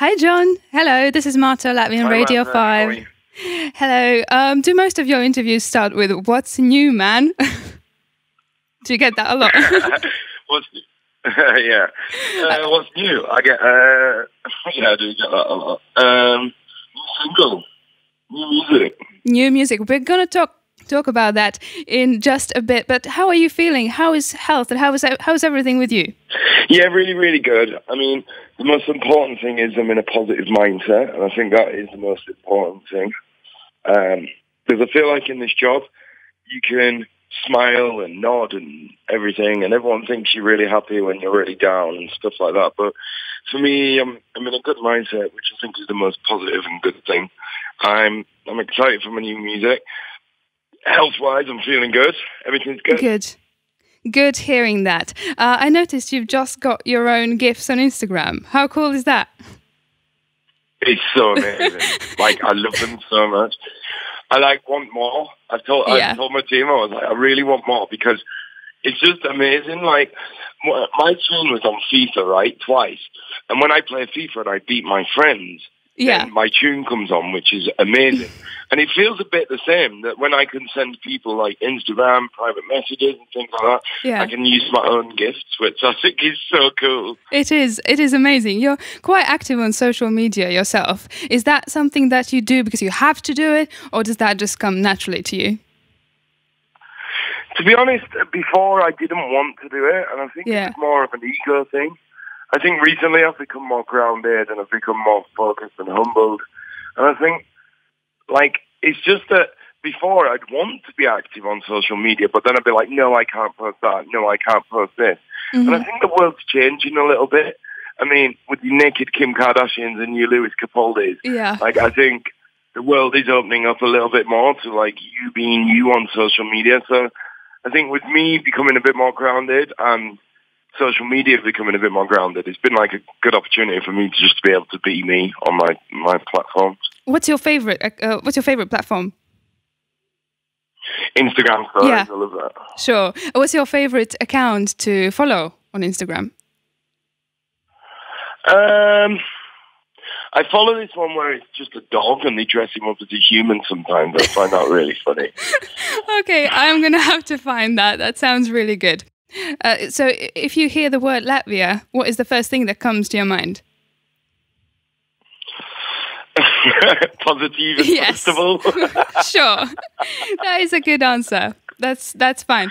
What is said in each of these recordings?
Hi, John. Hello, this is Marta, Latvian Radio 5. Hello. Do most of your interviews start with "What's new, man"? Do you get that a lot? What's new? Yeah. What's new? I get. Yeah, I do get that a lot. New single, new music. New music. We're gonna talk about that in just a bit. But how are you feeling? How is health and how's everything with you? Yeah, really, really good. I mean, the most important thing is I'm in a positive mindset, and I think that is the most important thing. Because I feel like in this job, you can smile and nod and everything, and everyone thinks you're really happy when you're really down and stuff like that. But for me, I'm in a good mindset, which I think is the most positive and good thing. I'm excited for my new music. Health-wise, I'm feeling good. Everything's good. Good hearing that. I noticed you've just got your own GIFs on Instagram. How cool is that? It's so amazing. I love them so much. I want more. I told my team, I was like, I really want more because it's just amazing. Like, my tune was on FIFA, right, twice. And when I play FIFA and I beat my friends, then my tune comes on, which is amazing. And it feels a bit the same, that when I can send people like Instagram, private messages and things like that, I can use my own gifts, which I think is so cool. It is amazing. You're quite active on social media yourself. Is that something that you do because you have to do it, or does that just come naturally to you? To be honest, before I didn't want to do it, and I think it's more of an ego thing. I think recently I've become more grounded and I've become more focused and humbled. And I think, it's just that before I'd want to be active on social media, but then I'd be like, no, I can't post that. No, I can't post this. Mm-hmm. And I think the world's changing a little bit. I mean, with the naked Kim Kardashians and you Lewis Capaldi's, I think the world is opening up a little bit more to, you being you on social media. So I think with me becoming a bit more grounded and social media becoming a bit more grounded, it's been a good opportunity for me to just be able to be me on my platforms. What's your favorite platform? Instagram stories. I love that. Sure. What's your favorite account to follow on Instagram? I follow this one where it's just a dog and they dress him up as a human sometimes. I find that really funny. Okay, I'm going to have to find that. That sounds really good. So if you hear the word Latvia, what is the first thing that comes to your mind? Positive, first of all. Sure. That is a good answer. That's fine.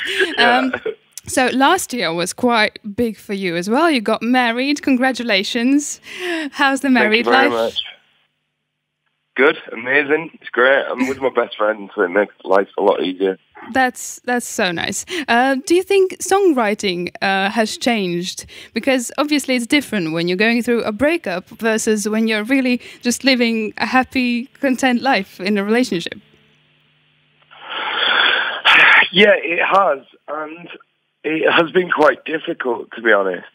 So last year was quite big for you as well. You got married. Congratulations. How's the married life? Thank you very much. Good, amazing. It's great. I'm with my best friend, so it makes life a lot easier. That's so nice. Do you think songwriting has changed? Because obviously it's different when you're going through a breakup versus when you're really just living a happy, content life in a relationship. Yeah, it has. And it has been quite difficult, to be honest.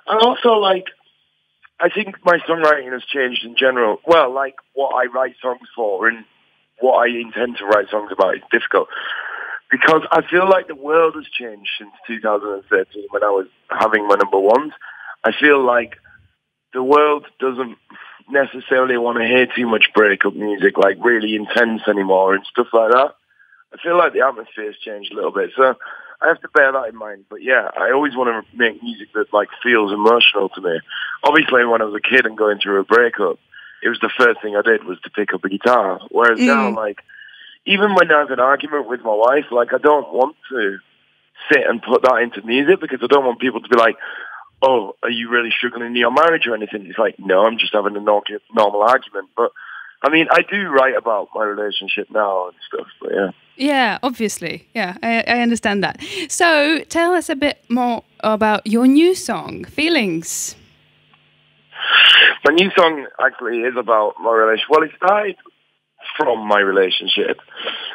And also, I think my songwriting has changed in general. Well, what I write songs for and what I intend to write songs about is difficult. Because I feel like the world has changed since 2013 when I was having my number ones. I feel like the world doesn't necessarily want to hear too much breakup music, really intense anymore and stuff like that. I feel like the atmosphere's changed a little bit. So I have to bear that in mind. But yeah, I always want to make music that feels emotional to me. Obviously, when I was a kid and going through a breakup, it was the first thing I did was to pick up a guitar. Whereas now, even when I have an argument with my wife, I don't want to sit and put that into music because I don't want people to be like, oh, are you really struggling in your marriage or anything? It's no, I'm just having a normal argument. But, I mean, I do write about my relationship now and stuff, but yeah. Yeah, obviously. Yeah, I understand that. So, tell us a bit more about your new song, Feelings. My new song actually is about my relationship. Well, it started from my relationship.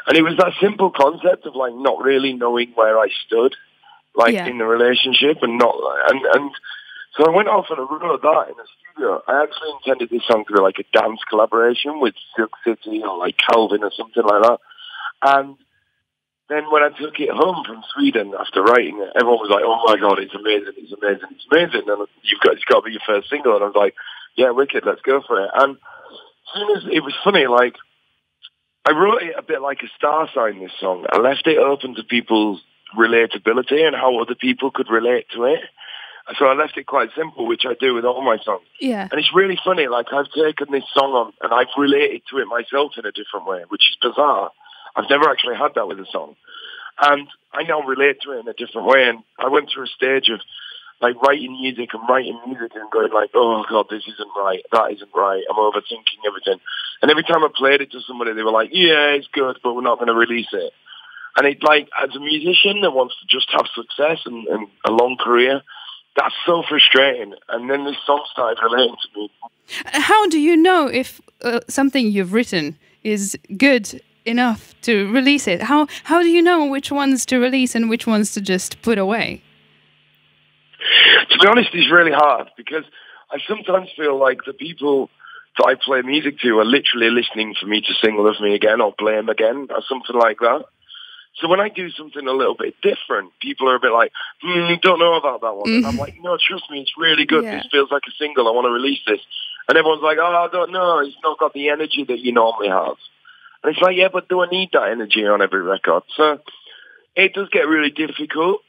And it was that simple concept of not really knowing where I stood, in the relationship and so I went off and I wrote that in the studio. I actually intended this song to be a dance collaboration with Silk City or Calvin or something like that. And then when I took it home from Sweden after writing it, everyone was like, oh my God, it's amazing, it's amazing, it's amazing. And it's got to be your first single. And I was like, yeah, wicked, let's go for it. And as soon as it was funny, like, I wrote it a bit like a star sign, this song. I left it open to people's relatability and how other people could relate to it. So I left it quite simple, which I do with all my songs. Yeah. And it's really funny, like, I've taken this song on and I've related to it myself in a different way, which is bizarre. I've never actually had that with a song. And I now relate to it in a different way. And I went through a stage of, like, writing music and going like, oh, God, this isn't right, that isn't right, I'm overthinking everything. And every time I played it to somebody, they were like, yeah, it's good, but we're not going to release it. And it, like, as a musician that wants to just have success and a long career, that's so frustrating. And then this song started relating to me. How do you know if something you've written is good enough to release it? How do you know which ones to release and which ones to just put away? To be honest, it's really hard because I sometimes feel like the people that I play music to are literally listening for me to sing Love Me Again or Blame Again or something like that. So when I do something a little bit different, people are a bit like, don't know about that one. And I'm like, no, trust me, it's really good. Yeah. This feels like a single. I want to release this. And everyone's like, oh, I don't know. It's not got the energy that you normally have. And it's like, yeah, but do I need that energy on every record? So it does get really difficult.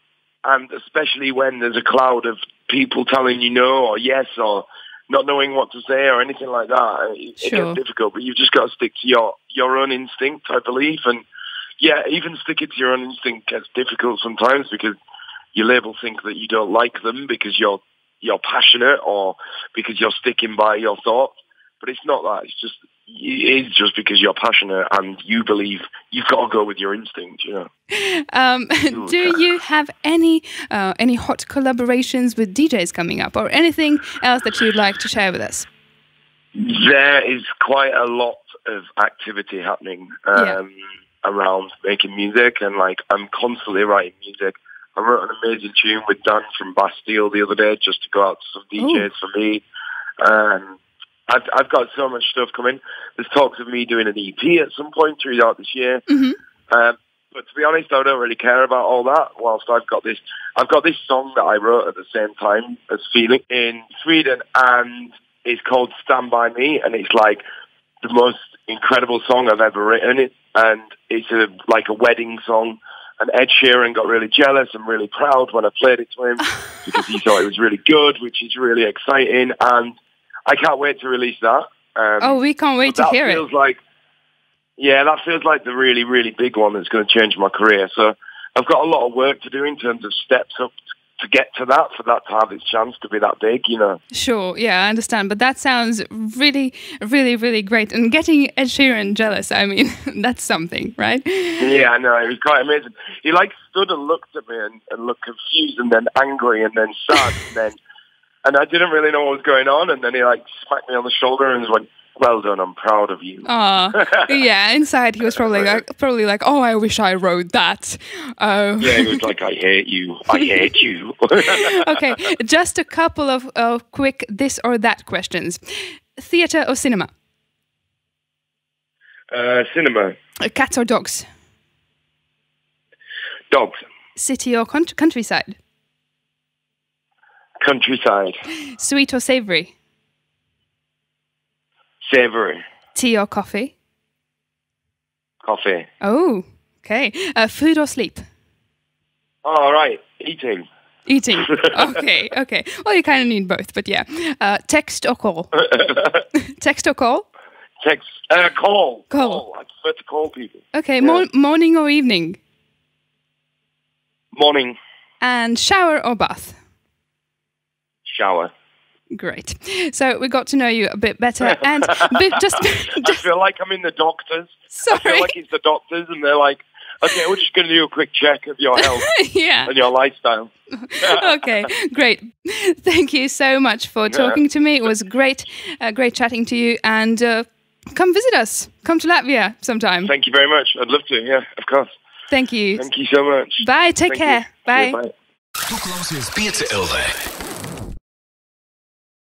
And especially when there's a cloud of people telling you no or yes or not knowing what to say or anything like that, it gets difficult. But you've just got to stick to your own instinct, I believe. And yeah, even sticking to your own instinct gets difficult sometimes because your label think that you don't like them because you're passionate or because you're sticking by your thoughts. But it's not that. It is just because you're passionate and you believe you've got to go with your instinct, you know. Do you have any hot collaborations with DJs coming up or anything else that you'd like to share with us? There is quite a lot of activity happening around making music, and like I'm constantly writing music. I wrote an amazing tune with Dan from Bastille the other day just to go out to some DJs for me. I've got so much stuff coming. There's talks of me doing an EP at some point throughout this year. Mm-hmm. But to be honest, I don't really care about all that. Whilst I've got this song that I wrote at the same time as Feeling in Sweden, and it's called Stand By Me, and it's like the most incredible song I've ever written. And it's like a wedding song. And Ed Sheeran got really jealous and really proud when I played it to him because he thought it was really good, which is really exciting. And I can't wait to release that. We can't wait to hear it. That feels like the really, really big one that's going to change my career. So I've got a lot of work to do in terms of steps up to get to that, for that to have its chance to be that big, you know. Sure, yeah, I understand. But that sounds really, really, really great. And getting Ed Sheeran jealous, I mean, that's something, right? Yeah, I know. It was quite amazing. He like stood and looked at me and looked confused and then angry and then sad and I didn't really know what was going on. And then he like smacked me on the shoulder and was like, well done, I'm proud of you. Yeah, inside he was probably like, oh, I wish I wrote that. Yeah, he was like, I hate you. Okay, just a couple of quick this or that questions. Theatre or cinema? Cinema. Cats or dogs? Dogs. City or countryside? Countryside. Sweet or savoury? Savoury. Tea or coffee? Coffee. Oh, okay. Food or sleep? All right. Eating. Okay. Well, you kind of need both, but yeah. Text or call? Text or call? Text. Call. Call. I prefer to call people. Okay. Yeah. Morning or evening? Morning. And shower or bath? Shower. Great. So we got to know you a bit better, and just I feel like I'm in the doctors. Sorry. I feel like it's the doctors, and they're like, okay, we're just going to do a quick check of your health and your lifestyle. Okay, great. Thank you so much for talking to me. It was great chatting to you, and come visit us. Come to Latvia sometime. Thank you very much. I'd love to, yeah, of course. Thank you. Thank you so much. Bye, take care. Bye. Tu klausies Pieci.lv.